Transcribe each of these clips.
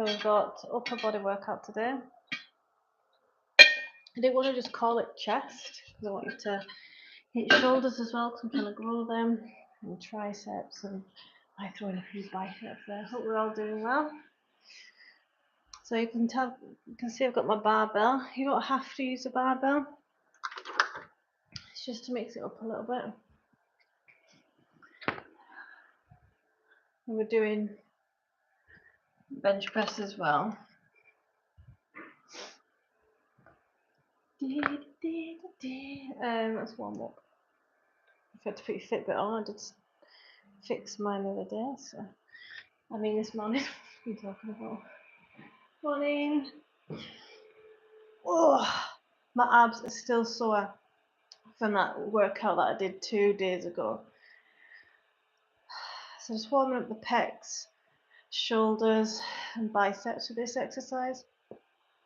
So we've got upper body workout today. I didn't want to just call it chest because I want you to hit shoulders as well, because I'm trying to grow them, and triceps, and I throw in a few biceps there. Hope we're all doing well. So you can see I've got my barbell. You don't have to use a barbell. It's just to mix it up a little bit. And we're doing bench press as well. Let's warm up. I've had to put your Fitbit on. I did fix mine the other day, so this morning. What are you talking about? Morning. Oh, my abs are still sore from that workout that I did 2 days ago. So just warming up the pecs, shoulders and biceps for this exercise.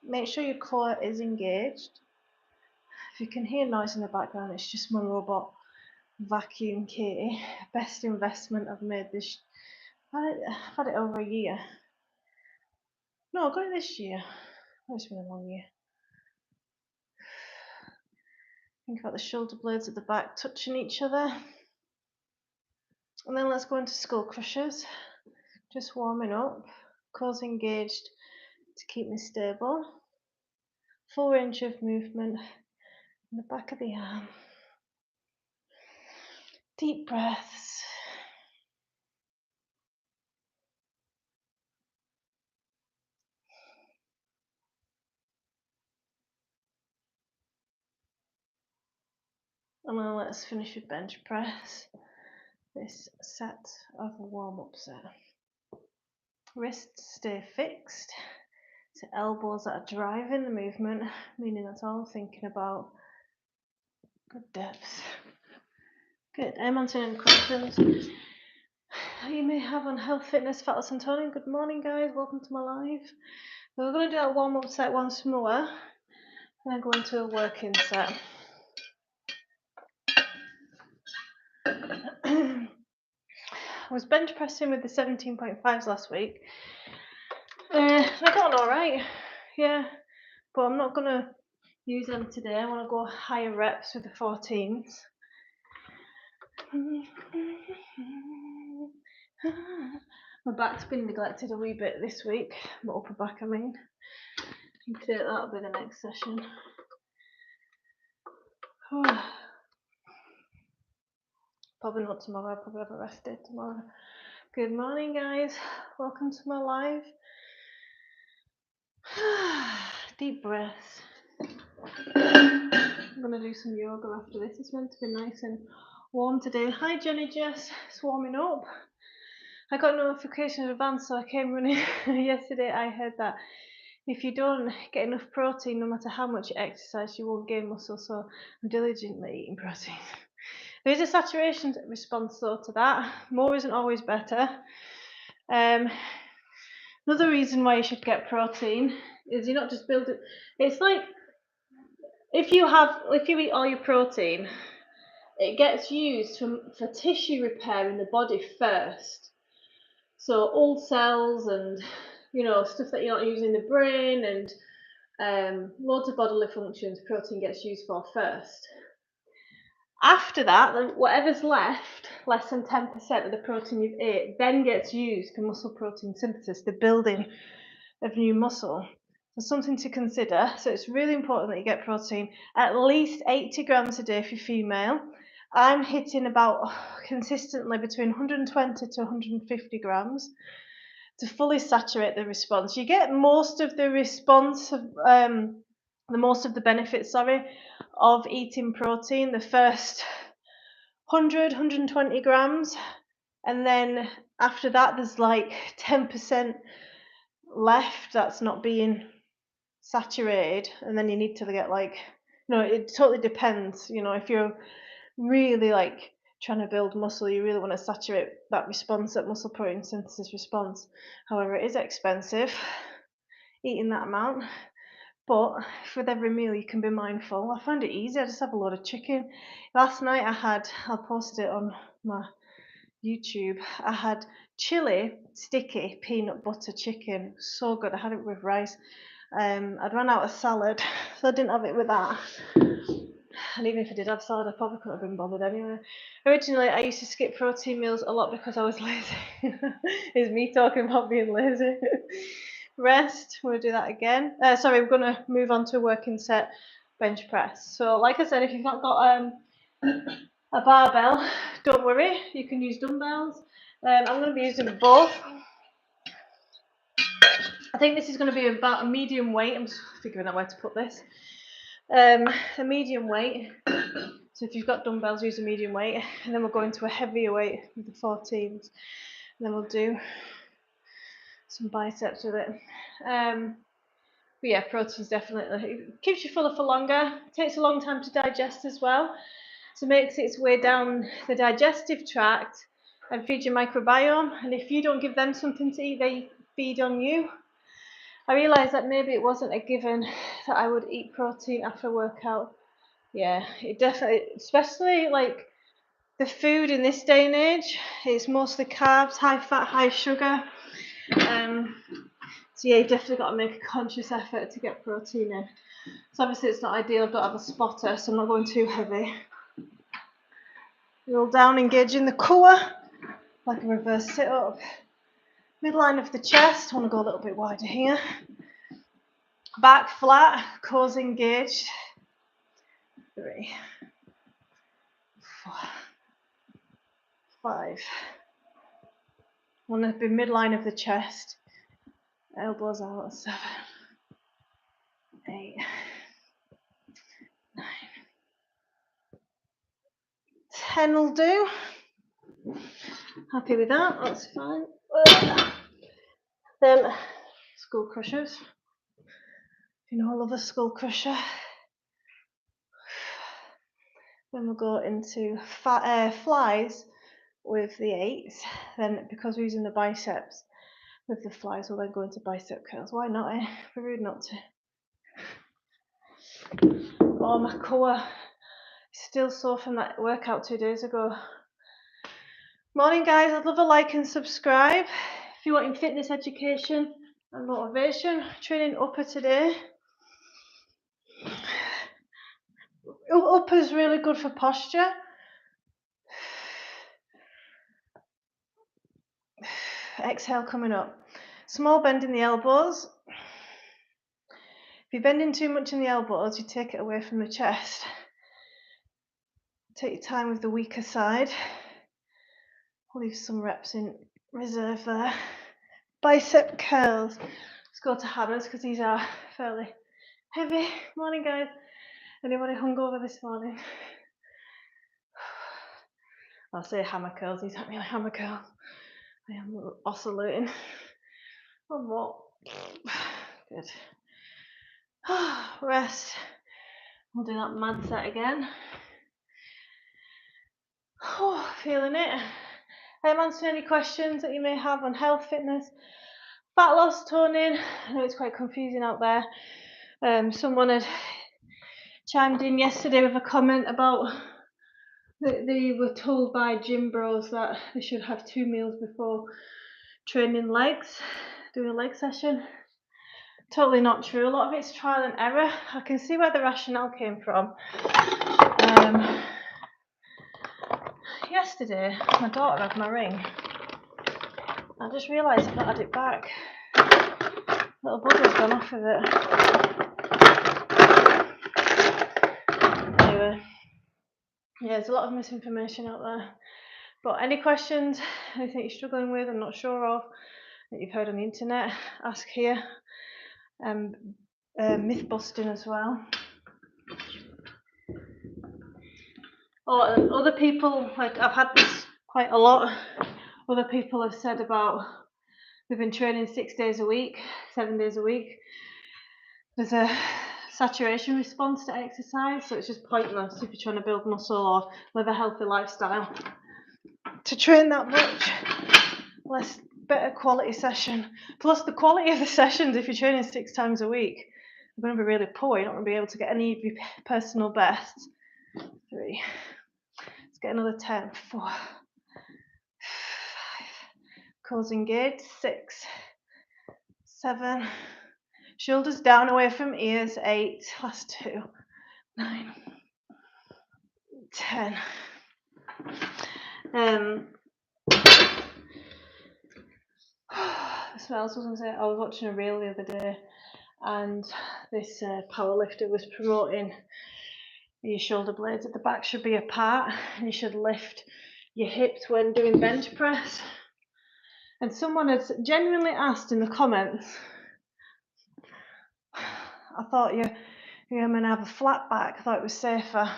Make sure your core is engaged. If you can hear noise in the background, it's just my robot vacuum Katie. Best investment I've made this. I've had it over a year. No, I got it this year. Oh, it's been a long year. Think about the shoulder blades at the back touching each other. And then let's go into skull crushers. Just warming up. Core's engaged to keep me stable. Full range of movement in the back of the arm. Deep breaths. And then let's finish with bench press. This set of a warm-up set. Wrists stay fixed. So elbows that are driving the movement, meaning that's all I'm thinking about. Good depth. Good. I'm answering any questions you may have on health, fitness, fat loss and toning. Good morning, guys. Welcome to my live. We're going to do that warm-up set once more, and then go into a working set. I was bench pressing with the 17.5s last week. I got on all right, yeah, but I'm not going to use them today. I want to go higher reps with the 14s. My back's been neglected a wee bit this week, my upper back I mean. Today that'll be the next session. Probably not tomorrow, I'll probably have a rest day tomorrow. Good morning, guys. Welcome to my live. Deep breaths. I'm going to do some yoga after this. It's meant to be nice and warm today. Hi, Jenny Jess. It's warming up. I got a notification in advance, so I came running yesterday. I heard that if you don't get enough protein, no matter how much you exercise, you won't gain muscle. So I'm diligently eating protein. There is a saturation response though to that. More isn't always better. Another reason why you should get protein is you're not just building. It's like if you eat all your protein, it gets used for tissue repair in the body first. So old cells and stuff that you're not using in the brain and loads of bodily functions protein gets used for first. After that, then whatever's left, less than 10% of the protein you've ate, then gets used for muscle protein synthesis, the building of new muscle. So something to consider. So it's really important that you get protein, at least 80 grams a day if you're female. I'm hitting about consistently between 120 to 150 grams to fully saturate the response. You get most of the response of most of the benefits, of eating protein the first 120 grams, and then after that there's like 10% left that's not being saturated, and then you need to get it totally depends. If you're really trying to build muscle, you really want to saturate that response, that muscle protein synthesis response. However, it is expensive eating that amount, but with every meal you can be mindful. I find it easy. I just have a lot of Last night I posted it on my YouTube, I had chili, sticky peanut butter chicken. So good. I had it with rice. I'd run out of salad, so I didn't have it with that. And even if I did have salad, I probably couldn't have been bothered anyway. Originally, I used to skip protein meals a lot because I was lazy. It's me talking about being lazy. Rest, we'll do that again. Sorry, we're going to move on to a working set bench press. So like I said, if you've not got a barbell, don't worry, you can use dumbbells. I'm going to be using both. I think this is going to be about a medium weight. I'm just figuring out where to put this. A medium weight. So if you've got dumbbells, use a medium weight. And then we'll go into a heavier weight with the 14s. And then we'll do some biceps with it. But yeah, protein's definitely, it keeps you fuller for longer. It takes a long time to digest as well. So it makes its way down the digestive tract and feeds your microbiome. And if you don't give them something to eat, they feed on you. I realised that maybe it wasn't a given that I would eat protein after a workout. Yeah, it definitely, especially like the food in this day and age, it's mostly carbs, high fat, high sugar. So yeah, you definitely got to make a conscious effort to get protein in. So obviously it's not ideal, I don't have a spotter, so I'm not going too heavy. Roll down, engaging the core, like a reverse sit-up. Midline of the chest, I want to go a little bit wider here. Back flat, core's engaged. 3, 4, 5. I want to be midline of the chest. Elbows out. 7, 8, 9, 10 will do. Happy with that, that's fine. Then skull crushers. You know I love a skull crusher. Then we'll go into flies with the 8s. Then because we're using the biceps with the flies, we'll then go into bicep curls. Why not, eh? Be rude not to. Oh, my core is still sore from that workout 2 days ago. Morning guys, I'd love a like and subscribe. If you're wanting fitness education and motivation, training upper today. Upper's really good for posture. Exhale coming up. Small bend in the elbows. If you're bending too much in the elbows, you take it away from the chest. Take your time with the weaker side. Leave some reps in reserve there. Bicep curls. Let's go to hammers because these are fairly heavy. Morning guys. Anybody hungover this morning? I'll say hammer curls, these aren't really hammer curls. I am oscillating. Oh, what? Good. Rest. We'll do that mad set again. Oh, feeling it. I'm answering any questions that you may have on health, fitness, fat loss, toning. I know it's quite confusing out there. Someone had chimed in yesterday with a comment about that they were told by gym bros that they should have 2 meals before training legs, doing a leg session. Totally not true. A lot of it's trial and error. I can see where the rationale came from. Yesterday, my daughter had my ring. I just realised I've not had it back. Little bugger's gone off of it. Anyway, yeah, there's a lot of misinformation out there. But any questions, anything you're struggling with and not sure of, that you've heard on the internet, ask here. Myth busting as well. Or other people, like I've had this quite a lot, other people have said about we've been training 6 days a week, 7 days a week. There's a saturation response to exercise, so it's just pointless if you're trying to build muscle or live a healthy lifestyle to train that much. Less, better quality session. Plus the quality of the sessions, if you're training 6 times a week, you're going to be really poor. You're not going to be able to get any of your personal bests. 3. Let's get another 10. 4, 5. Cores engaged. 6, 7. Shoulders down away from ears. 8. Last 2. 9, 10. So else was I going to say? I was watching a reel the other day, and this powerlifter was promoting your shoulder blades at the back should be apart, and you should lift your hips when doing bench press. And someone had genuinely asked in the comments, I thought you're going to have a flat back, I thought it was safer.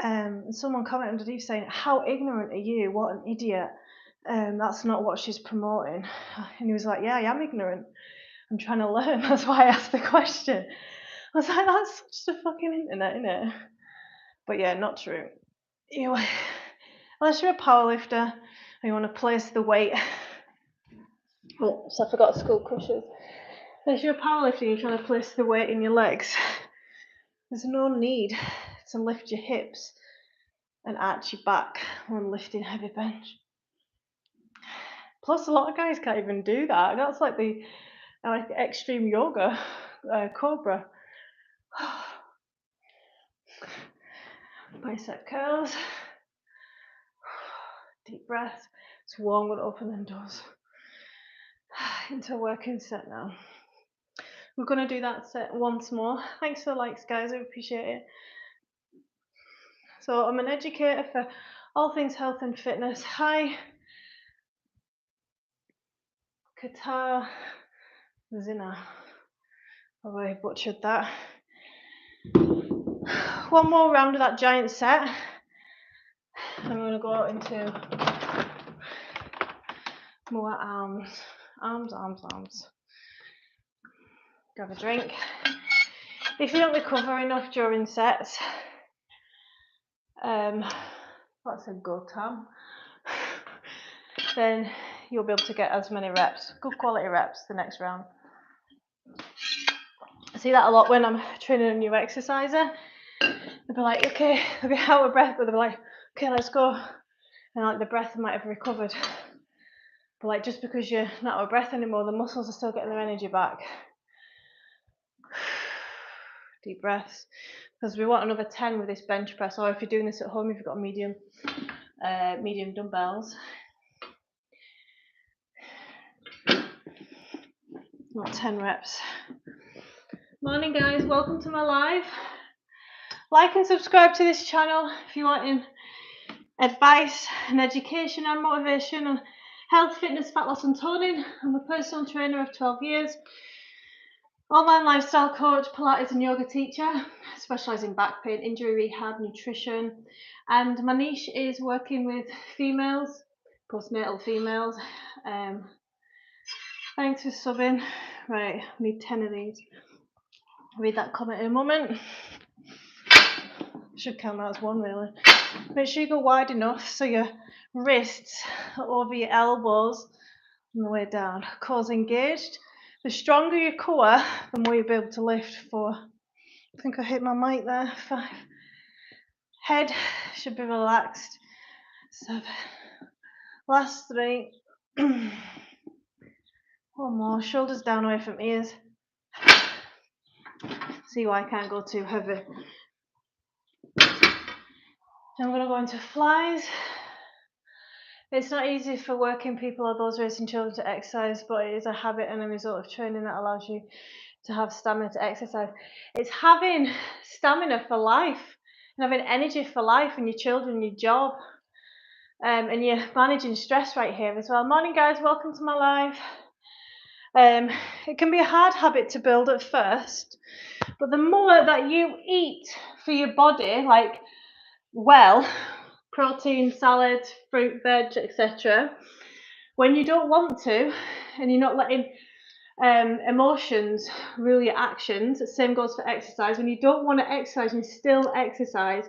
And someone commented underneath saying, how ignorant are you? What an idiot. That's not what she's promoting. And he was like, yeah, I am ignorant. I'm trying to learn. That's why I asked the question. I was like, that's such the fucking internet, innit? But yeah, not true. Unless you're a powerlifter and you want to place the weight. Oh, so I forgot school crushes. Unless you're a powerlifter and you're trying to place the weight in your legs, there's no need to lift your hips and arch your back when lifting heavy bench. Plus, a lot of guys can't even do that. That's like the extreme yoga cobra. Bicep curls. Deep breath. It's warm, going to open them doors. Into a working set now. We're going to do that set once more. Thanks for the likes, guys. I appreciate it. So I'm an educator for all things health and fitness. Hi, Qatar Zina. I butchered that. One more round of that giant set. I'm going to go into more arms. Arms. Grab a drink. If you don't recover enough during sets, that's a good time, then you'll be able to get as many reps, good quality reps, the next round. I see that a lot when I'm training a new exerciser. They'll be like, okay, they'll be out of breath, but they'll be like, okay, let's go. And like the breath might have recovered. But like just because you're not out of breath anymore, the muscles are still getting their energy back. Deep breaths. Because we want another 10 with this bench press, or if you're doing this at home, if you've got medium dumbbells. Not 10 reps. Morning guys, welcome to my live. Like and subscribe to this channel if you want advice and education and motivation on health, fitness, fat loss and toning. I'm a personal trainer of 12 years, online lifestyle coach, Pilates and yoga teacher. I specialise in back pain, injury rehab, nutrition, and my niche is working with females, postnatal females. Thanks for subbing. Right, I need 10 of these. I'll read that comment in a moment. Should count that as one really. Make sure you go wide enough so your wrists are over your elbows on the way down. Cores engaged. The stronger your core, the more you'll be able to lift. 4. I think I hit my mic there. 5. Head should be relaxed. 7. Last 3. One more. Shoulders down away from ears. See why I can't go too heavy. I'm going to go into flies. It's not easy for working people or those raising children to exercise, but it is a habit and a result of training that allows you to have stamina to exercise. It's having stamina for life and having energy for life and your children, your job, and you're managing stress right here as well. Morning guys, welcome to my live. It can be a hard habit to build at first, but the more that you eat for your body, like protein, salad, fruit, veg, etc. When you don't want to, and you're not letting emotions rule your actions, the same goes for exercise. When you don't want to exercise and you still exercise,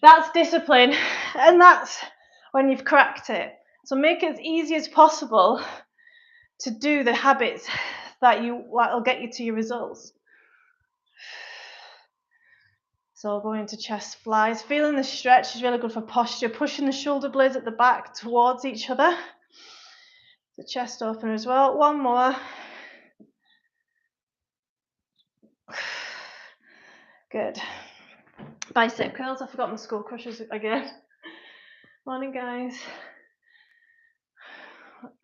that's discipline, and that's when you've cracked it. So make it as easy as possible to do the habits that will get you to your results. So going into chest flies. Feeling the stretch is really good for posture. Pushing the shoulder blades at the back towards each other. The chest opener as well. One more. Good. Bicep curls. I forgot my skull crushers again. Morning, guys.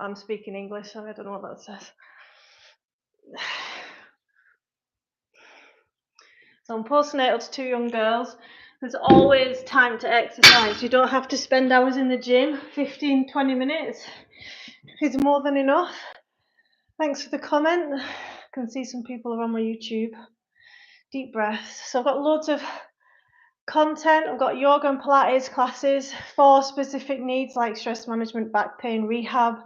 I'm speaking English, so I don't know what that says. So I'm postnatal to 2 young girls. There's always time to exercise. You don't have to spend hours in the gym. 15, 20 minutes is more than enough. Thanks for the comment. I can see some people are on my YouTube. Deep breaths. So I've got loads of content. I've got yoga and Pilates classes for specific needs like stress management, back pain, rehab,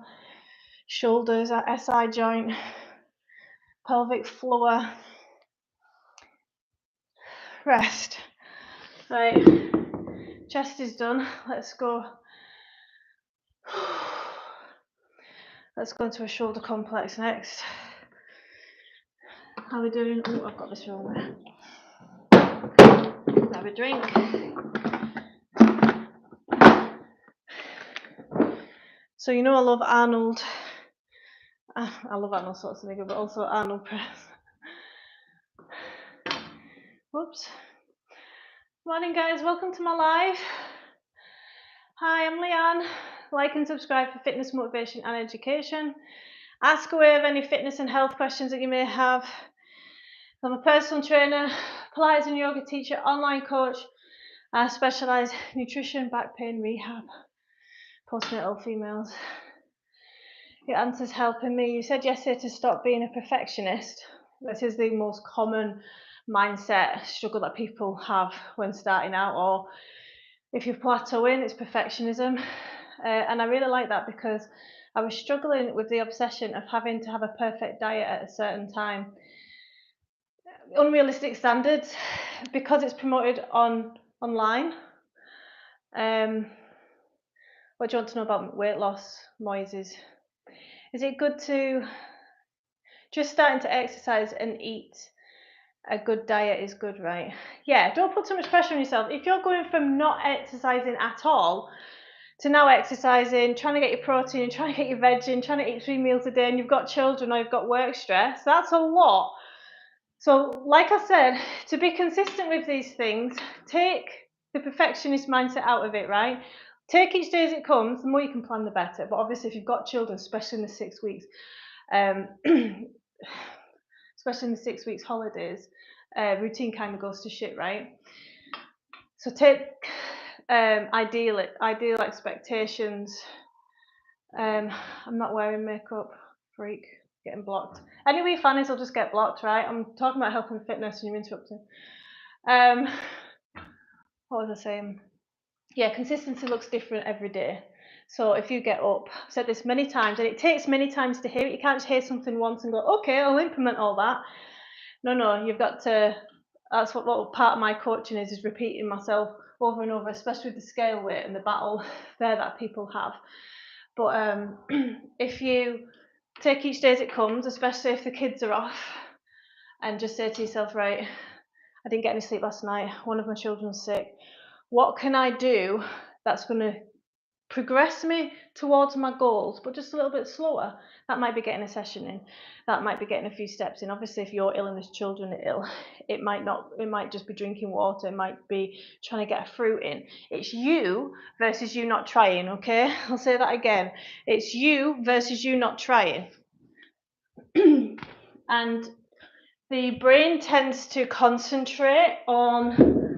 shoulders, SI joint, pelvic floor, rest. Right, chest is done. Let's go. Let's go into a shoulder complex next. How are we doing? Oh, I've got this wrong there. Have a drink. So you know I love Arnold. I love Arnold Schwarzenegger, but also Arnold press. Whoops. Morning, guys. Welcome to my live. Hi, I'm Leanne. Like and subscribe for fitness, motivation, and education. Ask away of any fitness and health questions that you may have. I'm a personal trainer, Pilates and yoga teacher, online coach. I specialise in nutrition, back pain, rehab, postnatal females. Your answer's helping me. You said yesterday to stop being a perfectionist. This is the most common mindset struggle that people have when starting out, or if you're plateauing, it's perfectionism. And I really like that because I was struggling with the obsession of having to have a perfect diet at a certain time. Unrealistic standards, because it's promoted online. What do you want to know about weight loss, Moises? Is it good to just starting to exercise and eat a good diet is good, right? Yeah, don't put too much pressure on yourself. If you're going from not exercising at all to now exercising, trying to get your protein, trying to get your veg in, trying to eat 3 meals a day, and you've got children or you've got work stress, that's a lot. So like I said, to be consistent with these things, take the perfectionist mindset out of it, right? Take each day as it comes. The more you can plan, the better. But obviously, if you've got children, especially in the 6 weeks, especially in the 6 weeks holidays, routine kind of goes to shit, right? So take ideal expectations. I'm not wearing makeup, freak, getting blocked. Anyway, fannies will just get blocked, right? I'm talking about health and fitness and you're interrupting. What was I saying? Yeah, consistency looks different every day. So if you get up, I've said this many times, and it takes many times to hear it. You can't just hear something once and go, okay, I'll implement all that. No, you've got to, that's what part of my coaching is repeating myself over and over, especially with the scale weight and the battle there that people have. But if you take each day as it comes, especially if the kids are off, and just say to yourself, right, I didn't get any sleep last night, one of my children's sick, what can I do that's going to progress me towards my goals, but just a little bit slower? That might be getting a session in, that might be getting a few steps in. Obviously, if you're ill and there's children ill, it might just be drinking water, it might be trying to get a fruit in. It's you versus you not trying, okay? I'll say that again. It's you versus you not trying. And the brain tends to concentrate on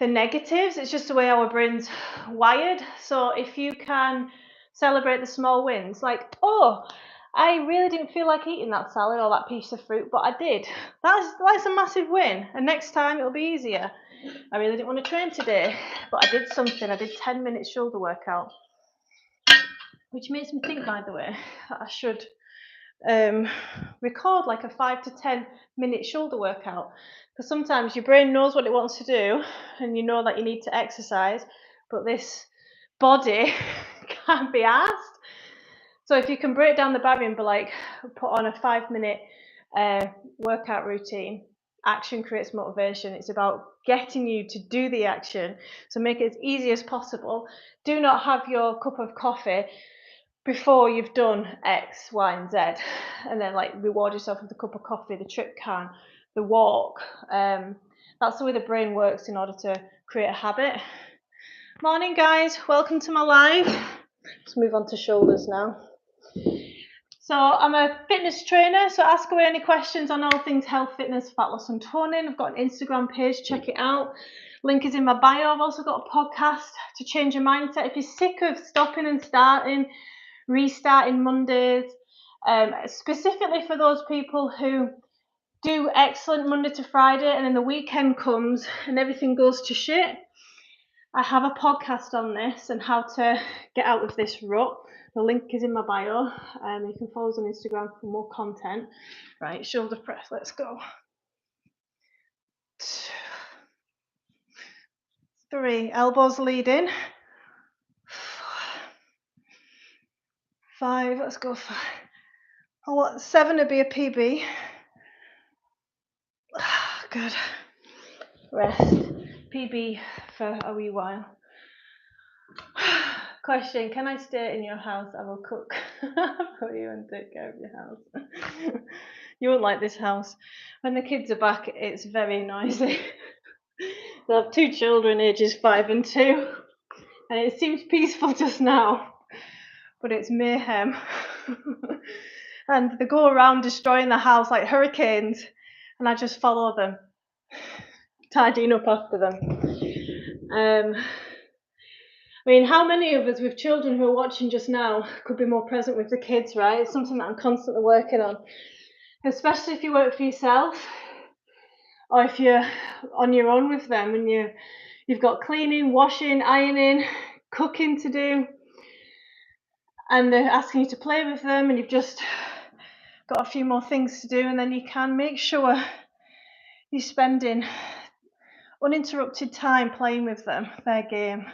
the negatives. It's just the way our brain's wired. So if you can celebrate the small wins, like, oh, I really didn't feel like eating that salad or that piece of fruit, but I did. That's a massive win. And next time it'll be easier. I really didn't want to train today, but I did something. I did 10 minutes shoulder workout, which makes me think, by the way, that I should record like a 5 to 10 minute shoulder workout, because sometimes your brain knows what it wants to do and you know that you need to exercise, but this body can't be asked. So if you can break down the barrier and be like, put on a 5-minute workout routine. Action creates motivation. It's about getting you to do the action, so make it as easy as possible. Do not have your cup of coffee before you've done X, Y, and Z, and then like reward yourself with a cup of coffee, the trip can, the walk. That's the way the brain works in order to create a habit. Morning, guys. Welcome to my live. Let's move on to shoulders now. So I'm a fitness trainer, so ask away any questions on all things health, fitness, fat loss and toning. I've got an Instagram page, check it out. Link is in my bio. I've also got a podcast to change your mindset. If you're sick of stopping and starting, restarting Mondays, specifically for those people who do excellent Monday to Friday and then the weekend comes and everything goes to shit, I have a podcast on this and how to get out of this rut. The link is in my bio. You can follow us on Instagram for more content. Right, shoulder press, let's go. 3, elbows leading. 5, let's go 5. I want 7 to be a PB. Good. Rest. PB for a wee while. Question, can I stay in your house? I will cook for you and take care of your house. You won't like this house. When the kids are back, it's very noisy. I have 2 children, ages 5 and 2, and it seems peaceful just now, but it's mayhem. And they go around destroying the house like hurricanes, and I just follow them, tidying up after them. I mean, how many of us with children who are watching just now could be more present with the kids, right? It's something that I'm constantly working on, especially if you work for yourself or if you're on your own with them and you've got cleaning, washing, ironing, cooking to do, and they're asking you to play with them and you've just got a few more things to do, and then you can make sure you're spending uninterrupted time playing with them, their game.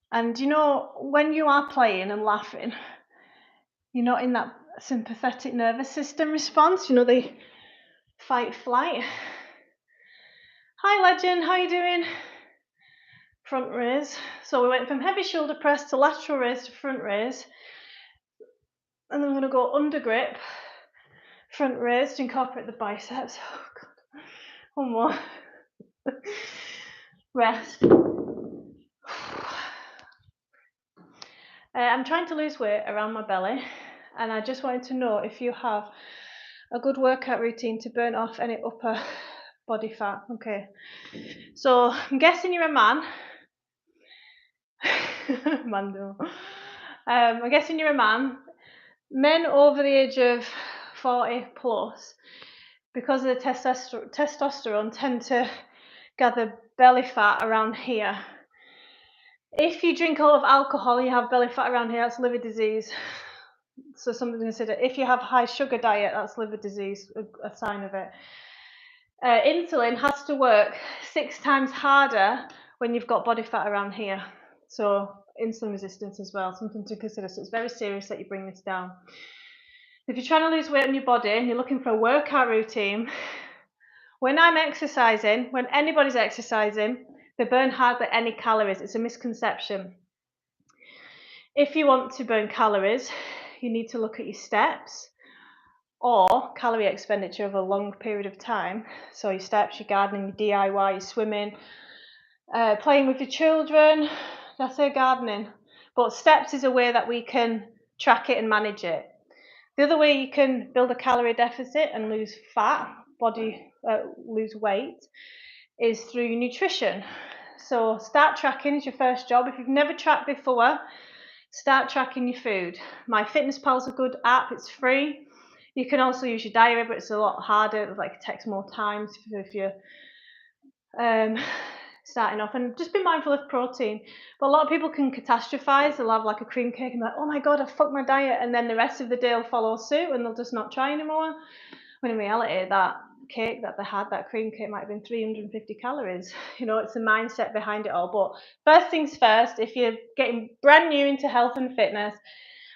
And you know, when you are playing and laughing, you're not in that sympathetic nervous system response, you know, the fight flight. Hi Legend, how you doing? Front raise. So we went from heavy shoulder press to lateral raise to front raise, and then we're going to go under grip, front raise to incorporate the biceps. Oh God. One more. Rest. I'm trying to lose weight around my belly, and I just wanted to know if you have a good workout routine to burn off any upper body fat. Okay, so I'm guessing you're a man. Mando. I'm guessing you're a man. Men over the age of 40 plus, because of the testosterone, tend to gather belly fat around here. If you drink a lot of alcohol, you have belly fat around here, that's liver disease. So something to consider. If you have high sugar diet, that's liver disease, a sign of it. Insulin has to work 6 times harder when you've got body fat around here. So insulin resistance as well, something to consider. So it's very serious that you bring this down. If you're trying to lose weight on your body and you're looking for a workout routine, when I'm exercising, when anybody's exercising, they burn hardly any calories. It's a misconception. If you want to burn calories, you need to look at your steps or calorie expenditure over a long period of time. So your steps, your gardening, your DIY, your swimming, playing with your children. Did I say gardening? But steps is a way that we can track it and manage it. The other way you can build a calorie deficit and lose fat, lose weight, is through nutrition. So start tracking is your first job. If you've never tracked before, start tracking your food. MyFitnessPal is a good app, it's free. You can also use your diary, but it's a lot harder, it takes more time if you're starting off. And just be mindful of protein. But a lot of people can catastrophize. They'll have like a cream cake and be like, oh my God, I fucked my diet. And then the rest of the day will follow suit and they'll just not try anymore. When in reality, that cake that they had, that cream cake, might have been 350 calories. You know, it's the mindset behind it all. But first things first, if you're getting brand new into health and fitness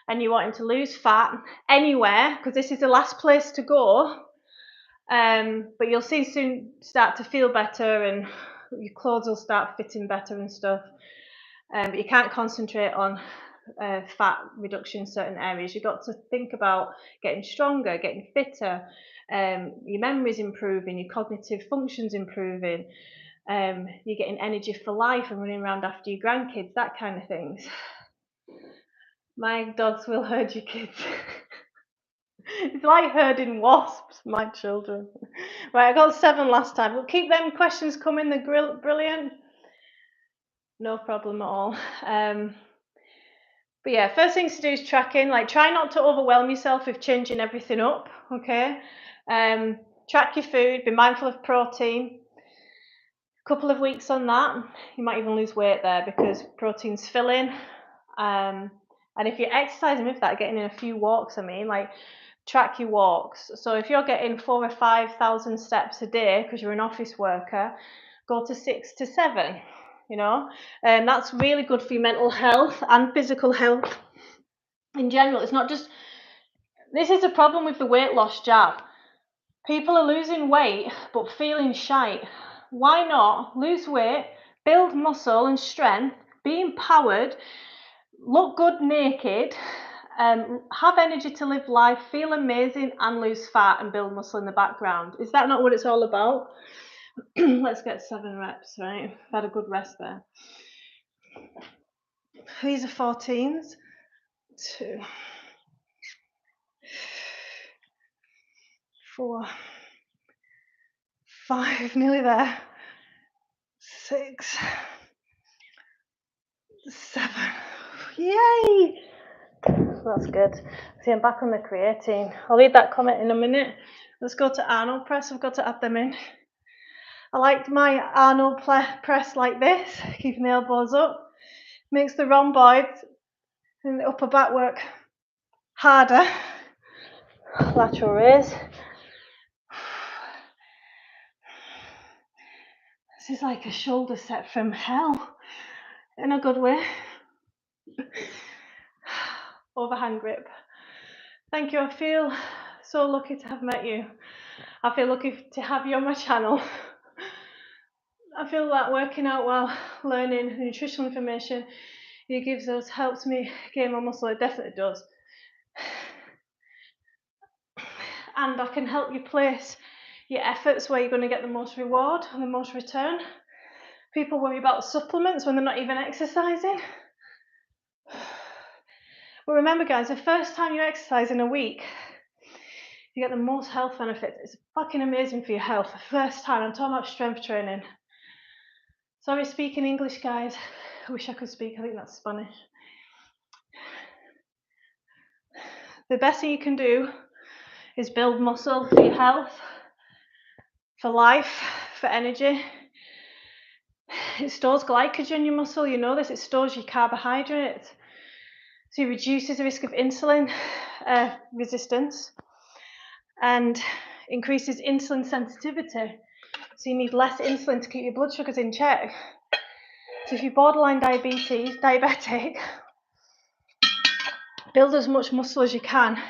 and you're wanting to lose fat anywhere, because this is the last place to go, but you'll see soon start to feel better and your clothes will start fitting better and stuff. but you can't concentrate on fat reduction in certain areas. You've got to think about getting stronger, getting fitter, your memory's improving, your cognitive function's improving, you're getting energy for life and running around after your grandkids, that kind of things. My dogs will herd your kids. It's like herding wasps, my children. Right, I got 7 last time. We'll keep them questions coming, they're brilliant. No problem at all. But yeah, first things to do is tracking. Like, try not to overwhelm yourself with changing everything up, okay? Track your food, be mindful of protein. A couple of weeks on that, you might even lose weight there because protein's filling. And if you're exercising with that, getting in a few walks, like, track your walks. So if you're getting 4,000 or 5,000 steps a day because you're an office worker, go to 6 to 7. And that's really good for your mental health and physical health in general. It's not just, this is a problem with the weight loss jab. People are losing weight but feeling shite. Why not lose weight, build muscle and strength, be empowered, look good naked, have energy to live life, feel amazing, and lose fat and build muscle in the background? Is that not what it's all about? Let's get 7 reps, right? I've had a good rest there. These are 14s. 2, 4, 5, nearly there. 6, 7. Yay! That's good. See, I'm back on the creatine. I'll read that comment in a minute. Let's go to Arnold press. I've got to add them in. I like my Arnold press like this, keeping the elbows up. Makes the rhomboids and the upper back work harder. Lateral raise. This is like a shoulder set from hell, in a good way. Overhand grip. Thank you. I feel so lucky to have met you. I feel lucky to have you on my channel. I feel that working out while learning nutritional information it gives us helps me gain more muscle. It definitely does. And I can help you place your efforts where you're going to get the most reward and the most return. People worry about supplements when they're not even exercising. But remember, guys, the first time you exercise in a week, you get the most health benefits. It's fucking amazing for your health. The first time, I'm talking about strength training. Sorry, speaking English, guys. I wish I could speak. I think that's Spanish. The best thing you can do is build muscle for your health, for life, for energy. It stores glycogen in your muscle. You know this. It stores your carbohydrates. So it reduces the risk of insulin resistance and increases insulin sensitivity. So you need less insulin to keep your blood sugars in check. So if you're borderline diabetic, build as much muscle as you can.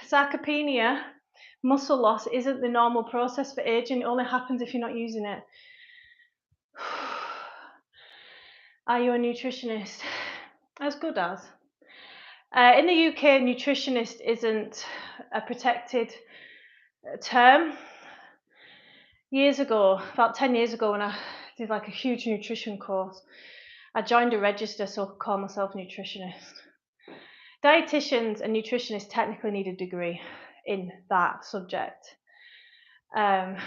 Sarcopenia, muscle loss, isn't the normal process for aging. It only happens if you're not using it. Are you a nutritionist? As good as. In the UK, nutritionist isn't a protected term. Years ago, about 10 years ago, when I did like a huge nutrition course, I joined a register so I could call myself nutritionist. Dietitians and nutritionists technically need a degree in that subject. The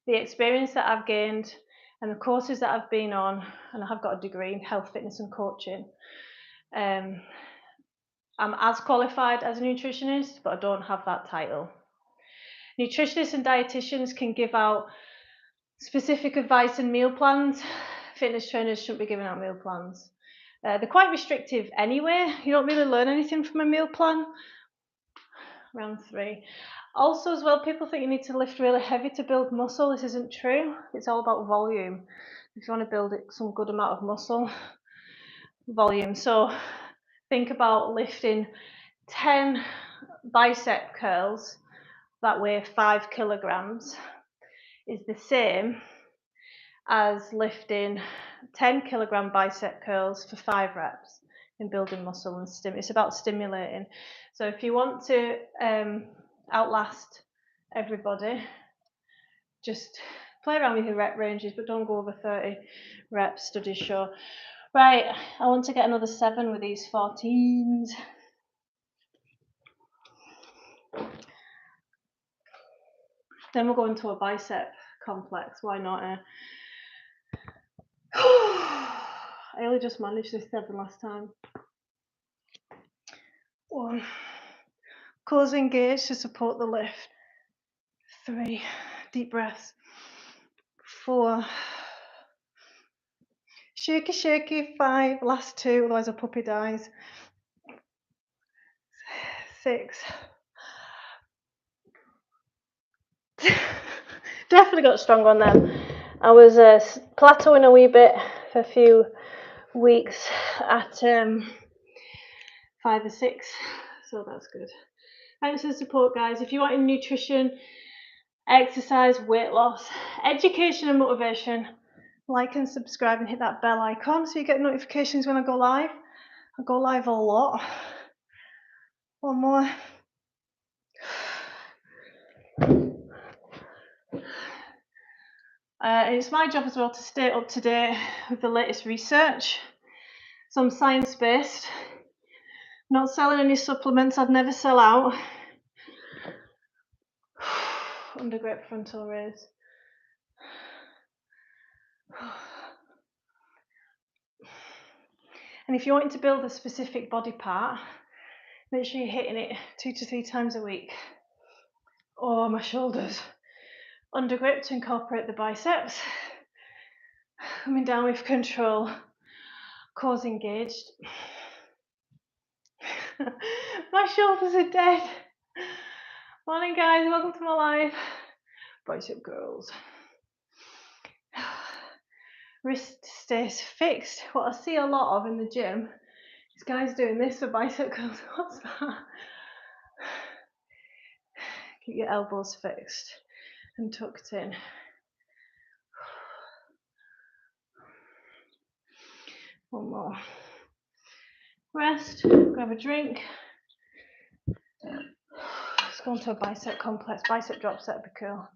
experience that I've gained and the courses that I've been on, and I have got a degree in health, fitness and coaching, I'm as qualified as a nutritionist, but I don't have that title. Nutritionists and dietitians can give out specific advice and meal plans. Fitness trainers shouldn't be giving out meal plans. They're quite restrictive anyway. You don't really learn anything from a meal plan. Round 3. Also as well, people think you need to lift really heavy to build muscle. This isn't true. It's all about volume. If you want to build some good amount of muscle, volume. So think about lifting 10 bicep curls that weigh 5 kilograms is the same as lifting 10 kilogram bicep curls for 5 reps in building muscle and it's about stimulating. So if you want to outlast everybody, just play around with your rep ranges, but don't go over 30 reps, studies show. Right, I want to get another 7 with these 14s. Then we'll go into a bicep complex, why not? I only just managed this 7 last time. 1. Cores engaged to support the lift. 3. Deep breaths. 4. Shaky, shaky. 5. Last 2, otherwise a puppy dies. 6. Definitely got strong on them. I was plateauing a wee bit for a few weeks at 5 or 6, so that's good. Thanks for the support, guys. If you want nutrition, exercise, weight loss, education and motivation, like and subscribe and hit that bell icon so you get notifications when I go live. I go live a lot. 1 more. It's my job as well to stay up to date with the latest research. So I'm science-based. Not selling any supplements, I'd never sell out. Under great frontal raise. And if you're wanting to build a specific body part, make sure you're hitting it 2 to 3 times a week. Or my shoulders. Under grip to incorporate the biceps. Coming down with control. Cores engaged. My shoulders are dead. Morning, guys, welcome to my live. Bicep curls. Wrist stays fixed. What I see a lot of in the gym is guys doing this for bicep curls. What's that? Keep your elbows fixed and tucked in. One more. Rest, grab a drink. Let's go into a bicep complex. Bicep drop set would be cool.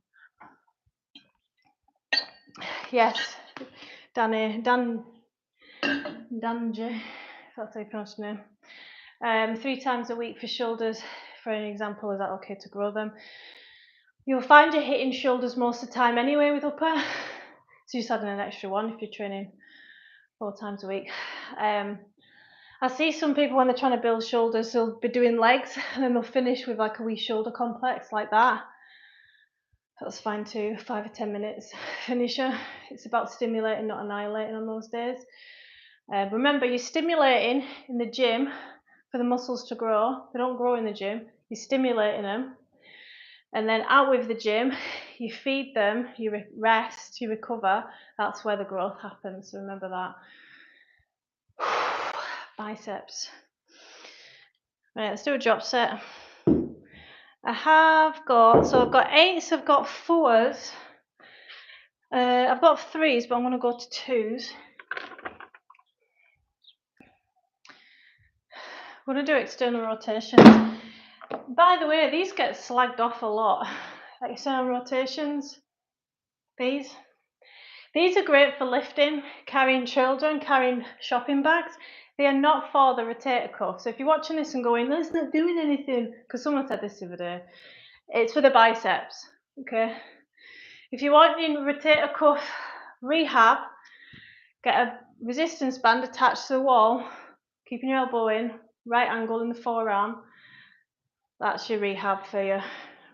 Yes, Danje, if that's how you pronounce your name. 3 times a week for shoulders. For an example, is that okay to grow them? You'll find you're hitting shoulders most of the time anyway with upper. So you just add an extra 1 if you're training 4 times a week. I see some people when they're trying to build shoulders, they'll be doing legs and then they'll finish with like a wee shoulder complex like that. That's fine too, 5 or 10 minutes finisher. It's about stimulating, not annihilating on those days. Remember, you're stimulating in the gym for the muscles to grow. They don't grow in the gym. You're stimulating them. And then out with the gym, you feed them, you rest, you recover. That's where the growth happens. So remember that. Biceps. Right, let's do a drop set. I've got 8s, I've got 4s. I've got 3s, but I'm going to go to 2s. We're going to do external rotations. By the way, these get slagged off a lot. External rotations. These are great for lifting, carrying children, carrying shopping bags. They are not for the rotator cuff. So if you're watching this and going, that's not doing anything, because someone said this the other day, it's for the biceps, okay? If you want your rotator cuff rehab, get a resistance band attached to the wall, keeping your elbow in, right angle in the forearm. That's your rehab for your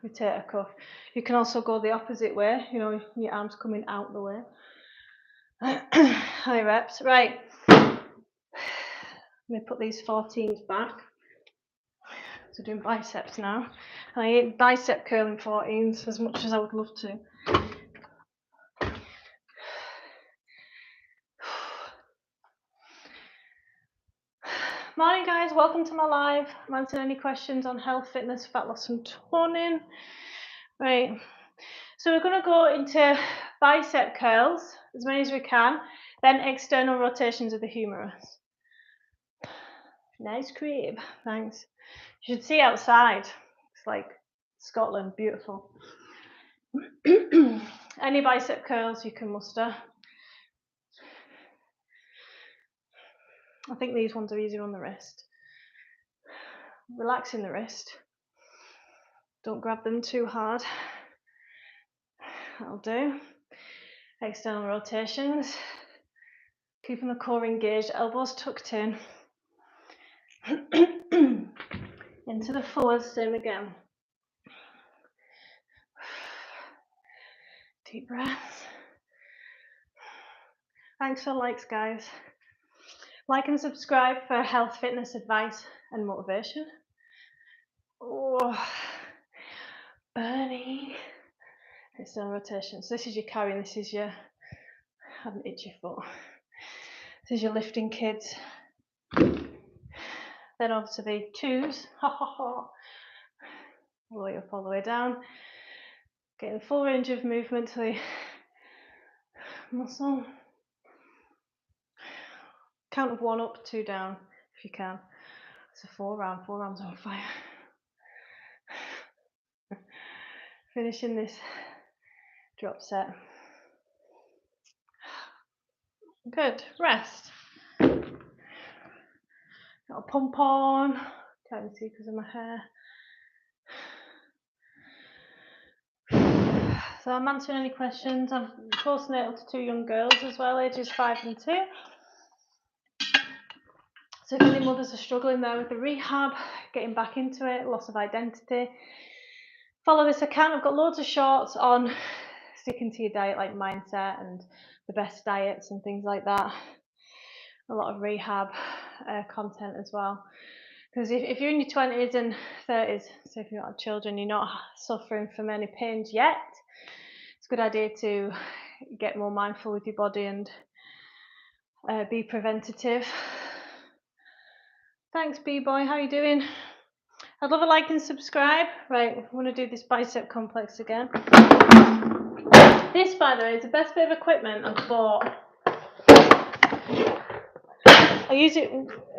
rotator cuff. You can also go the opposite way, you know, your arms coming out the way. High reps. Right. Let me put these 14s back. So doing biceps now. I hate bicep curling 14s as much as I would love to. Morning, guys, welcome to my live. I'm answering any questions on health, fitness, fat loss and toning. Right, So we're going to go into bicep curls, as many as we can, then external rotations of the humerus. Nice crib, thanks. You should see outside. It's like Scotland, beautiful. Any bicep curls you can muster. I think these ones are easier on the wrist. Relaxing the wrist. Don't grab them too hard. That'll do. External rotations. Keeping the core engaged, elbows tucked in. Into the forwards, same again. Deep breaths. Thanks for likes, guys. Like and subscribe for health, fitness advice and motivation. Oh, burning. External rotations. This is your carrying, this is your, have an itchy foot. This is your lifting kids. Then over to the twos. All the way up, all the way down. Getting full range of movement to the muscle. Count of 1 up, 2 down, if you can. It's a 4 rounds on fire. Finishing this drop set. Good, rest. Got a pump on. Can't see because of my hair. So I'm answering any questions. I'm postnatal to 2 young girls as well, ages 5 and 2. So if any mothers are struggling there with the rehab, getting back into it, loss of identity, follow this account. I've got loads of shorts on sticking to your diet, like mindset and the best diets and things like that. A lot of rehab content as well. Because if you're in your 20s and 30s, so if you've got children, you're not suffering from any pains yet, it's a good idea to get more mindful with your body and be preventative. Thanks, B-Boy, how are you doing? I'd love a like and subscribe. Right, I want to do this bicep complex again. This, by the way, is the best bit of equipment I've bought. I use it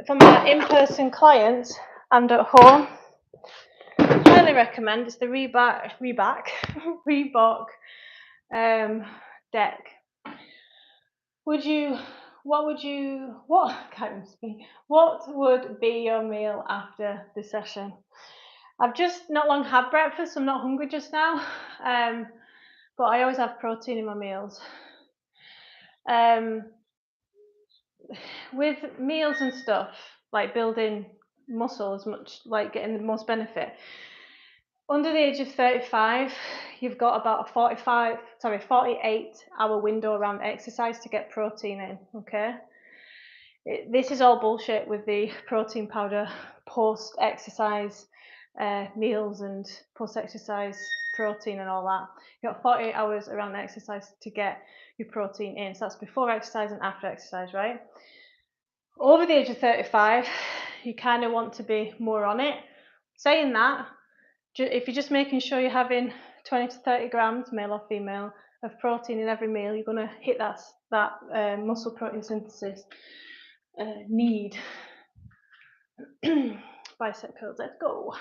for my in-person clients and at home. Highly recommend. It's the Reebok deck. What would be your meal after the session? I've just not long had breakfast, so I'm not hungry just now, but I always have protein in my meals. With meals and stuff, like building muscle as much, like getting the most benefit, under the age of 35, you've got about a 48-hour window around exercise to get protein in, okay? This is all bullshit with the protein powder post-exercise meals and post-exercise protein and all that. You've got 48 hours around exercise to get your protein in. So that's before exercise and after exercise, right? Over the age of 35, you kind of want to be more on it. Saying that, if you're just making sure you're having 20 to 30 grams, male or female, of protein in every meal, you're going to hit that muscle protein synthesis need. Bicep curls, let's go.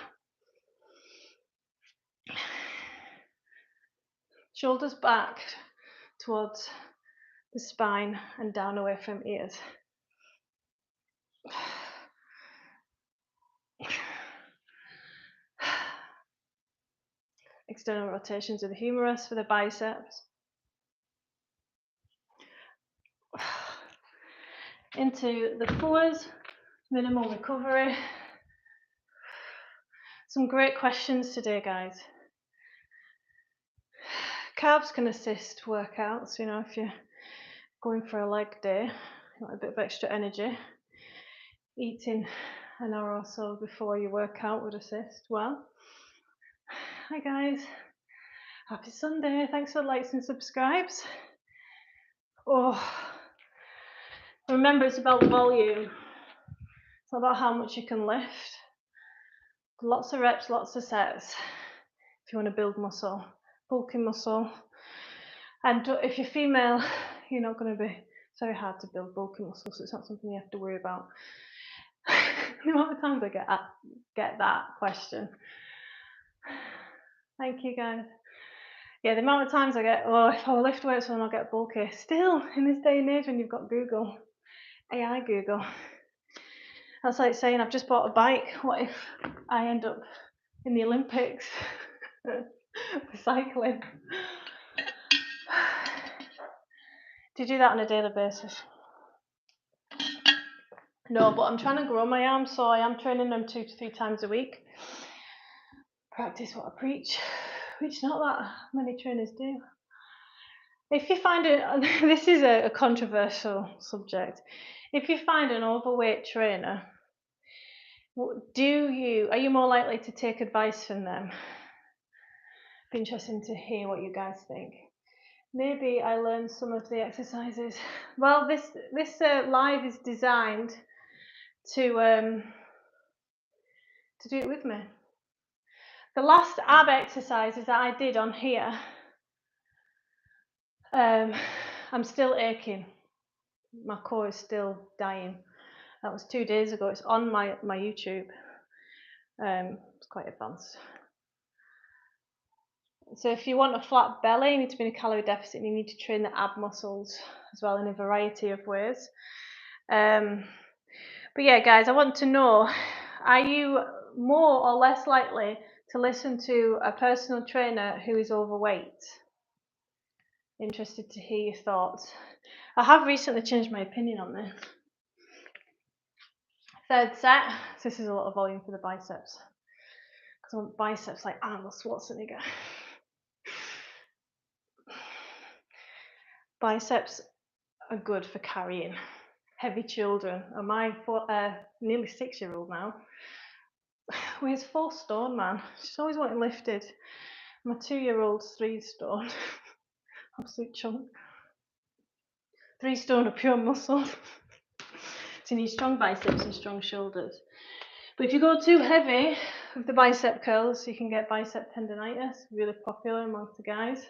Shoulders back towards the spine and down away from ears. External rotations of the humerus for the biceps. Into the forwards, minimal recovery. Some great questions today, guys. Carbs can assist workouts, you know, if you're going for a leg day, you want a bit of extra energy. Eating an hour or so before your workout would assist well. Hi guys, happy Sunday, thanks for the likes and subscribes. Oh, remember it's about volume, it's not about how much you can lift. Lots of reps, lots of sets if you want to build muscle. bulky muscle. And if you're female, you're not going to be, it's very hard to build bulky muscle, so it's not something you have to worry about. The amount of times I get that question. Thank you, guys. Yeah, the amount of times I get, oh, if I lift weights, then I'll get bulky. Still, in this day and age, when you've got Google, AI Google, that's like saying I've just bought a bike. What if I end up in the Olympics for cycling? Do you do that on a daily basis? No, but I'm trying to grow my arms, so I am training them 2 to 3 times a week. Practice what I preach, which not that many trainers do. If you find this is a controversial subject. If you find an overweight trainer, are you more likely to take advice from them? Be interesting to hear what you guys think. Maybe I learned some of the exercises. Well, this live is designed to do it with me. The last ab exercises that I did on here, I'm still aching. My core is still dying. That was 2 days ago. It's on my YouTube. It's quite advanced. So if you want a flat belly, you need to be in a calorie deficit, and you need to train the ab muscles as well in a variety of ways. But yeah, guys, I want to know, are you more or less likely to listen to a personal trainer who is overweight? Interested to hear your thoughts. I have recently changed my opinion on this. Third set, so this is a lot of volume for the biceps, because I want biceps like Arnold Schwarzenegger. Biceps are good for carrying heavy children, and my nearly 6-year-old now weighs 4 stone, man. She's always wanting lifted. My 2-year-old's 3 stone. Absolute chunk. 3 stone of pure muscle. So you need strong biceps and strong shoulders. But if you go too heavy with the bicep curls, you can get bicep tendonitis, really popular amongst the guys.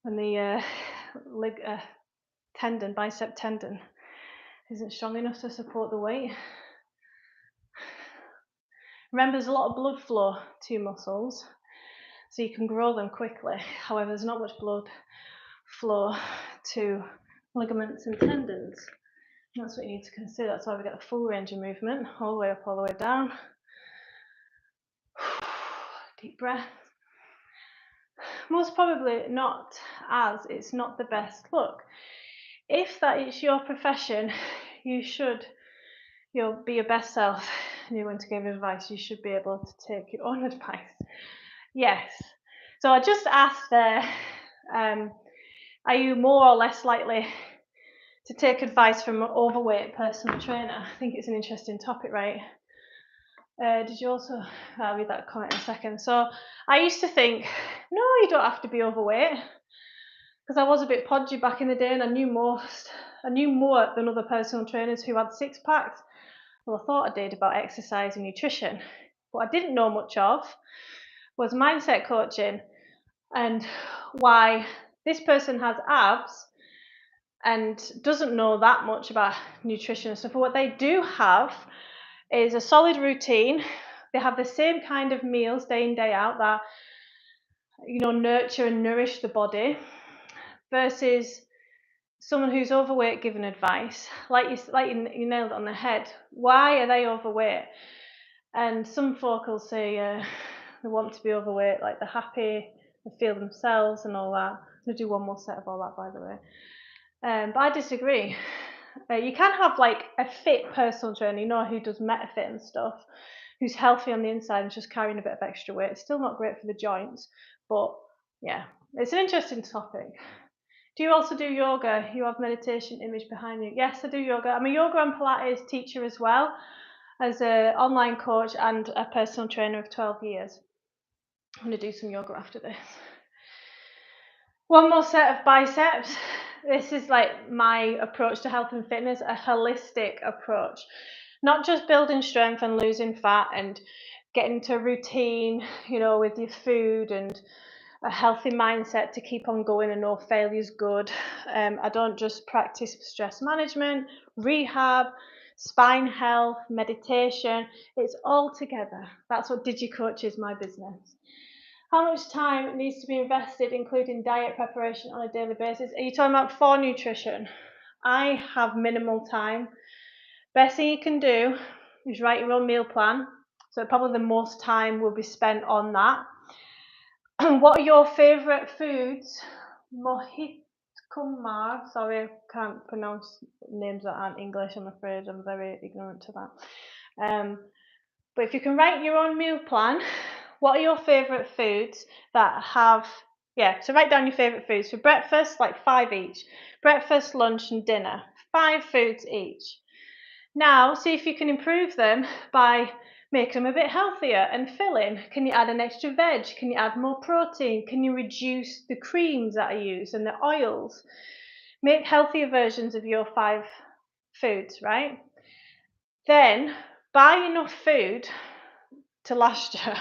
And the bicep tendon, isn't strong enough to support the weight. Remember, there's a lot of blood flow to your muscles, so you can grow them quickly. However, there's not much blood flow to ligaments and tendons. And that's what you need to consider. That's why we get a full range of movement, all the way up, all the way down. Deep breath. Most probably not, as it's not the best look. If that is your profession, you should be your best self, and you're going to give advice. You should be able to take your own advice. Yes. So I just asked there, are you more or less likely to take advice from an overweight personal trainer? I think it's an interesting topic, right? Did you also, I'll read that comment in a second. So I used to think, no, you don't have to be overweight, because I was a bit podgy back in the day, and I knew more than other personal trainers who had 6-packs. Well, I thought I did about exercise and nutrition. What I didn't know much of was mindset coaching, and why this person has abs and doesn't know that much about nutrition and stuff. But what they do have is a solid routine. They have the same kind of meals day in, day out that nurture and nourish the body, versus someone who's overweight giving advice. Like you nailed it on the head. Why are they overweight? And some folk will say they want to be overweight, like they're happy, they feel themselves and all that. I'm going to do one more set of all that, by the way. But I disagree. You can have like a fit personal trainer, who does MetaFit and stuff, who's healthy on the inside and just carrying a bit of extra weight. It's still not great for the joints, but yeah, it's an interesting topic. Do you also do yoga? You have meditation image behind you. Yes, I do yoga. I'm a yoga and Pilates teacher as well, as an online coach and a personal trainer of 12 years. I'm going to do some yoga after this. One more set of biceps. This is like my approach to health and fitness, a holistic approach. Not just building strength and losing fat and get into a routine, you know, with your food and a healthy mindset to keep on going and no failure's good. I don't just practice stress management, rehab, spine health, meditation. It's all together. That's what DigiCoach is, my business. How much time needs to be invested, including diet preparation on a daily basis? Are you talking about for nutrition? I have minimal time. Best thing you can do is write your own meal plan. So probably the most time will be spent on that. What are your favourite foods? Mohit Kumar. Sorry, I can't pronounce names that aren't English, I'm afraid. I'm very ignorant to that. But if you can write your own meal plan, what are your favourite foods that have, so write down your favourite foods. For breakfast, like 5 each. Breakfast, lunch and dinner. 5 foods each. Now, see if you can improve them by making them a bit healthier and filling. Can you add an extra veg? Can you add more protein? Can you reduce the creams that I use and the oils? Make healthier versions of your 5 foods, right? Then buy enough food to last you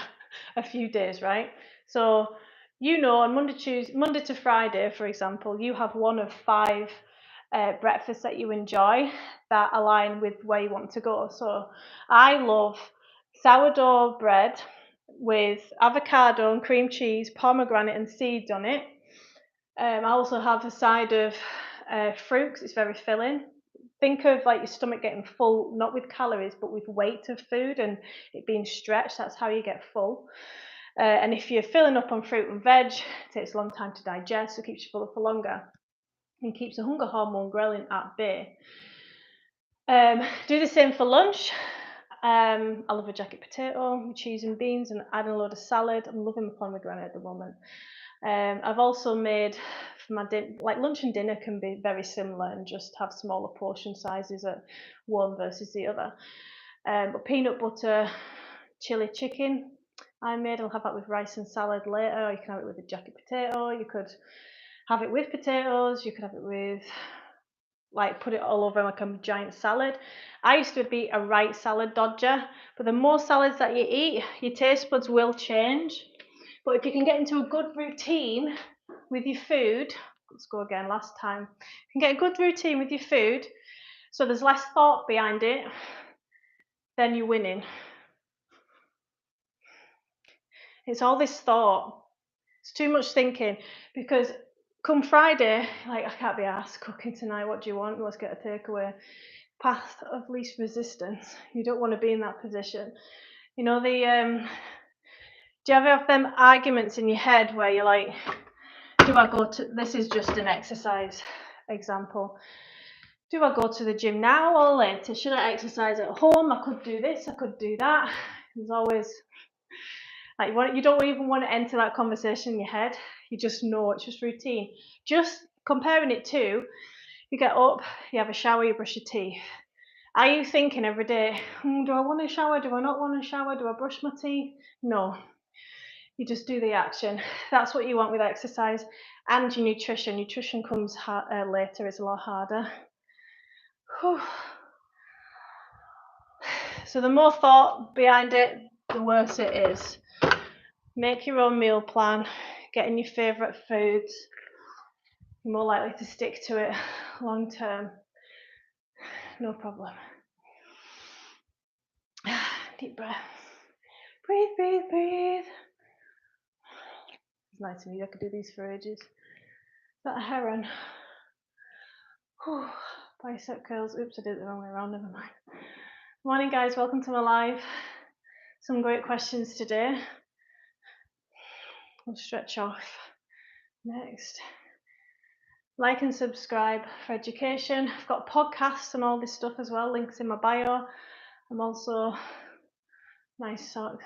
a few days, right? So, you know, on Monday to Friday, for example, you have one of 5 breakfasts that you enjoy that align with where you want to go. So I love sourdough bread with avocado and cream cheese, pomegranate and seeds on it. I also have a side of fruit because it's very filling. Think of like your stomach getting full, not with calories, but with weight of food and it being stretched. That's how you get full. And if you're filling up on fruit and veg, it takes a long time to digest, so it keeps you fuller for longer and keeps the hunger hormone ghrelin at bay. Do the same for lunch. I love a jacket potato with cheese and beans and adding a load of salad. I'm loving my pomegranate at the moment. I've also made for my like lunch and dinner can be very similar and just have smaller portion sizes at one versus the other. But peanut butter chili chicken I made, I'll have that with rice and salad later, or you can have it with a jacket potato. You could have it with potatoes, you could have it with, like, put it all over like a giant salad. I used to be a right salad dodger, but the more salads that you eat, your taste buds will change. But if you can get into a good routine with your food, let's go again last time, you can get a good routine with your food, so there's less thought behind it, then you're winning. It's all this thought. It's too much thinking, because come Friday, like, I can't be asked cooking tonight, what do you want? Let's get a takeaway. Path of least resistance. You don't want to be in that position. You know, do you ever have them arguments in your head where you're like, do I go to, this is just an exercise example, do I go to the gym now or later? Should I exercise at home? I could do this, I could do that. There's always, like, you don't even want to enter that conversation in your head. You just know, it's just routine. Just comparing it to, you get up, you have a shower, you brush your teeth. Are you thinking every day, do I want to shower? Do I not want to shower? Do I brush my teeth? No. You just do the action. That's what you want with exercise. And your nutrition. Nutrition comes later, it's a lot harder. Whew. So the more thought behind it, the worse it is. Make your own meal plan, get in your favourite foods. You're more likely to stick to it long term. No problem. Deep breath. Breathe, breathe, breathe. It's nice to me. I could do these for ages. Is that a heron? Whew. Bicep curls. Oops, I did it the wrong way around. Never mind. Morning, guys. Welcome to my live. Some great questions today. We'll stretch off next. Like and subscribe for education. I've got podcasts and all this stuff as well. Links in my bio. I'm also nice socks.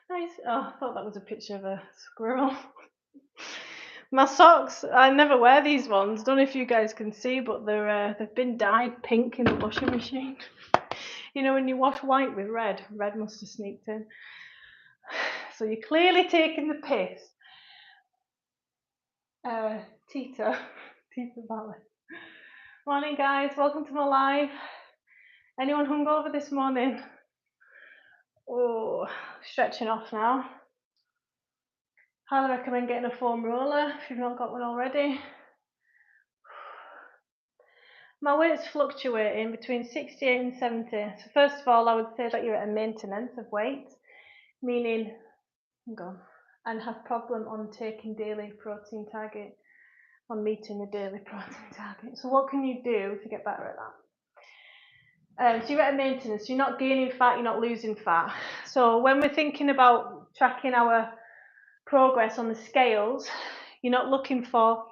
Nice. Oh, I thought that was a picture of a squirrel. My socks, I never wear these ones. Don't know if you guys can see, but they've been dyed pink in the washing machine. You know, when you wash white with red, red must have sneaked in. So you're clearly taking the piss. Tita Valley. Morning, guys. Welcome to my live. Anyone hungover this morning? Oh, stretching off now. Highly recommend getting a foam roller if you've not got one already. My weight's fluctuating between 68 and 70. So first of all, I would say that you're at a maintenance of weight, meaning, and have problem on taking daily protein target, on meeting a daily protein target. So what can you do to get better at that? So you're at a maintenance, you're not gaining fat, you're not losing fat. So when we're thinking about tracking our progress on the scales, you're not looking for,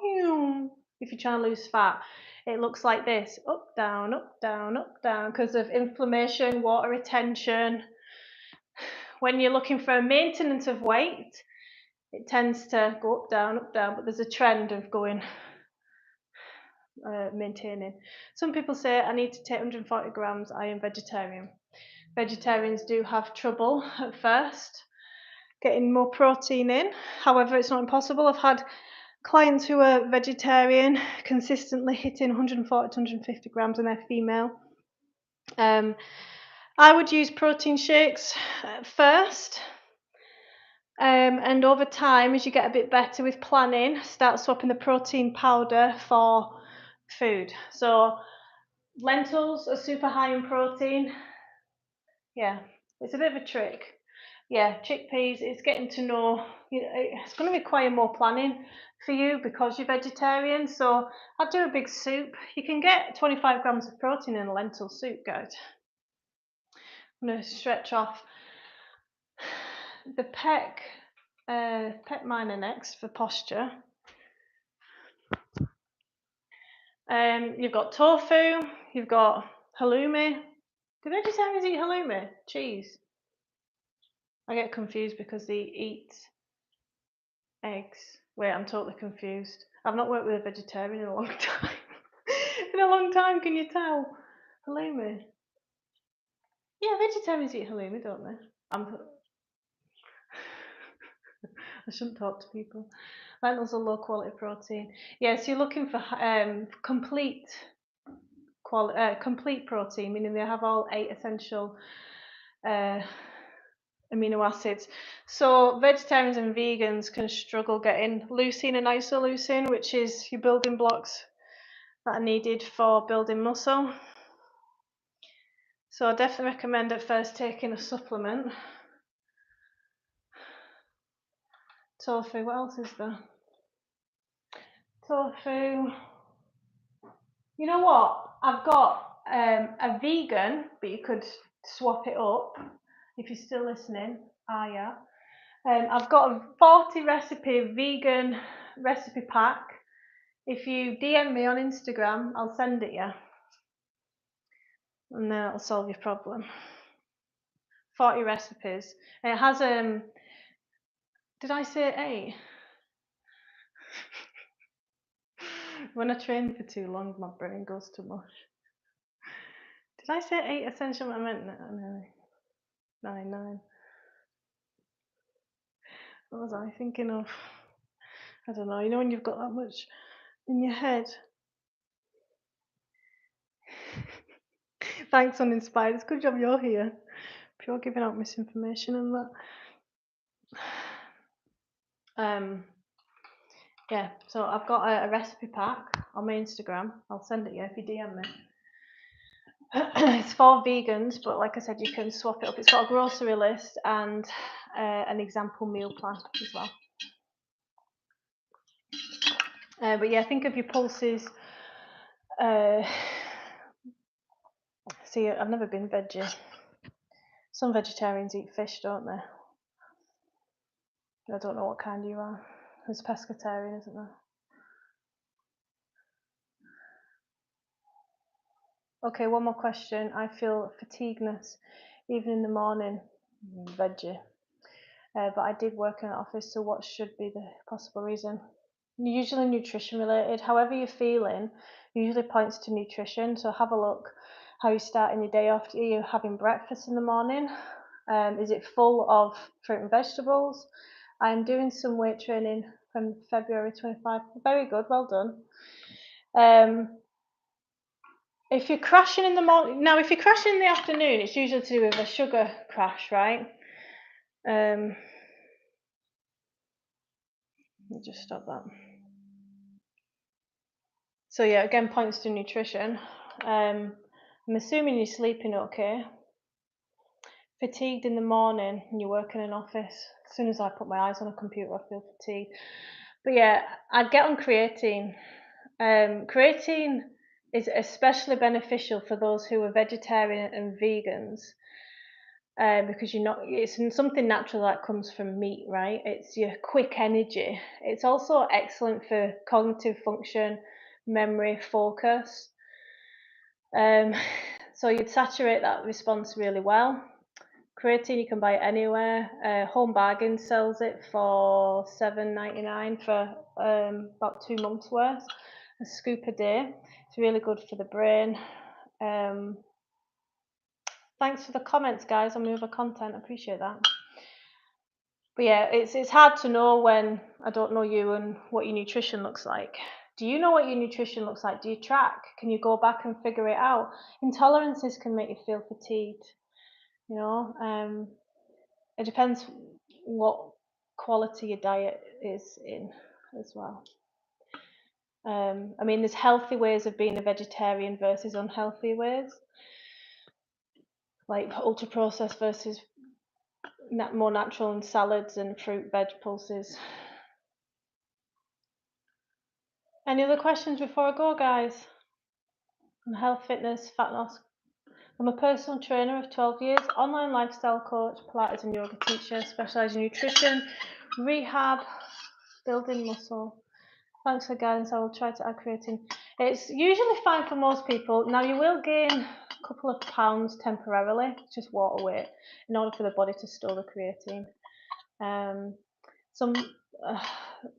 if you're trying to lose fat, it looks like this, up, down, up, down, up, down, because of inflammation, water retention. When you're looking for a maintenance of weight, it tends to go up, down, but there's a trend of going, maintaining. Some people say, I need to take 140 grams, I am vegetarian. Vegetarians do have trouble at first getting more protein in. However, it's not impossible. I've had clients who are vegetarian consistently hitting 140 to 150 grams and they're female. I would use protein shakes first, and over time, as you get a bit better with planning, start swapping the protein powder for food. So lentils are super high in protein. Yeah, it's a bit of a trick. Yeah, chickpeas, it's getting to know, it's going to require more planning for you because you're vegetarian. So I'd do a big soup. You can get 25 grams of protein in a lentil soup, guys. I'm going to stretch off the pec minor next for posture. You've got tofu, you've got halloumi. Do vegetarians eat halloumi? Cheese. I get confused because they eat eggs. Wait, I'm totally confused. I've not worked with a vegetarian in a long time. In a long time, can you tell? Halloumi. Yeah, vegetarians eat halloumi, don't they? I shouldn't talk to people. Lentils are low quality protein. Yeah, so you're looking for complete protein, meaning they have all 8 essential amino acids. So vegetarians and vegans can struggle getting leucine and isoleucine, which is your building blocks that are needed for building muscle. So I definitely recommend at first taking a supplement. Tofu, what else is there? Tofu. You know what? I've got a vegan, but you could swap it up if you're still listening. Yeah. I've got a 40 recipe vegan recipe pack. If you DM me on Instagram, I'll send it you. And then it'll solve your problem. 40 recipes. And it has, did I say 8? When I train for too long, my brain goes too much. Did I say 8 essential? I meant 9. What was I thinking of? I don't know. You know when you've got that much in your head? Thanks, Uninspired. It's a good job you're here. Pure giving out misinformation and that. Yeah, so I've got a recipe pack on my Instagram. I'll send it you if you DM me. It's for vegans, but like I said, you can swap it up. It's got a grocery list and an example meal plan as well. But yeah, think of your pulses. See, I've never been veggie. Some vegetarians eat fish, don't they? I don't know what kind you are. There's pescatarian, isn't there? Okay, one more question. I feel fatigueness even in the morning. Veggie. But I did work in an office, so what should be the possible reason? Usually nutrition related. However you're feeling usually points to nutrition. So have a look how you're starting your day off. Are you having breakfast in the morning? Is it full of fruit and vegetables? I'm doing some weight training from February 25. Very good, well done. If you're crashing in the morning, now if you're crashing in the afternoon, it's usually to do with a sugar crash, right? Let me just stop that. So yeah, again, points to nutrition. I'm assuming you're sleeping okay. Fatigued in the morning when you work in an office. As soon as I put my eyes on a computer, I feel fatigued. But yeah, I'd get on creatine. Creatine is especially beneficial for those who are vegetarian and vegans, because it's something natural that comes from meat, right? It's your quick energy. It's also excellent for cognitive function, memory, focus. So you'd saturate that response really well. Creatine you can buy it anywhere. Home Bargains sells it for $7.99 for about 2 months worth. A scoop a day. It's really good for the brain. Thanks for the comments, guys, on my other content. I appreciate that. But yeah, it's hard to know when I don't know you and what your nutrition looks like. Do you know what your nutrition looks like? Do you track? Can you go back and figure it out? Intolerances can make you feel fatigued. It depends what quality your diet is in as well. I mean, there's healthy ways of being a vegetarian versus unhealthy ways, like ultra processed versus more natural, and salads and fruit, veg pulses. Any other questions before I go, guys? On health, fitness, fat loss. I'm a personal trainer of 12 years, online lifestyle coach, Pilates and yoga teacher, specialising in nutrition, rehab, building muscle. Thanks for guidance. I will try to add creatine. It's usually fine for most people. Now, you will gain a couple of pounds temporarily, just water weight, in order for the body to store the creatine. Some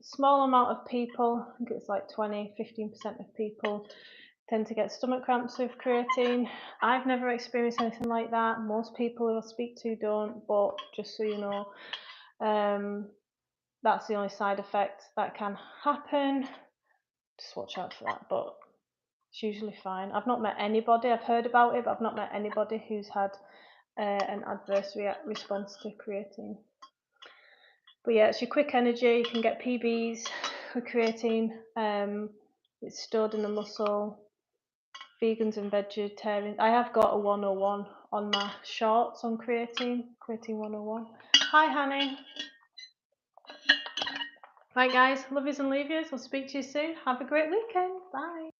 small amount of people, I think it's like 15% of people, tend to get stomach cramps with creatine. I've never experienced anything like that. Most people who I speak to don't, but just so you know, that's the only side effect that can happen. Just watch out for that, but it's usually fine. I've not met anybody, I've heard about it, but I've not met anybody who's had an adverse response to creatine. But yeah, it's your quick energy. You can get PBs with creatine. It's stored in the muscle. Vegans and vegetarians. I have got a 101 on my shorts on creatine 101. Hi, Hanny. Right, guys, love yous and leave yous. I'll speak to you soon. Have a great weekend. Bye.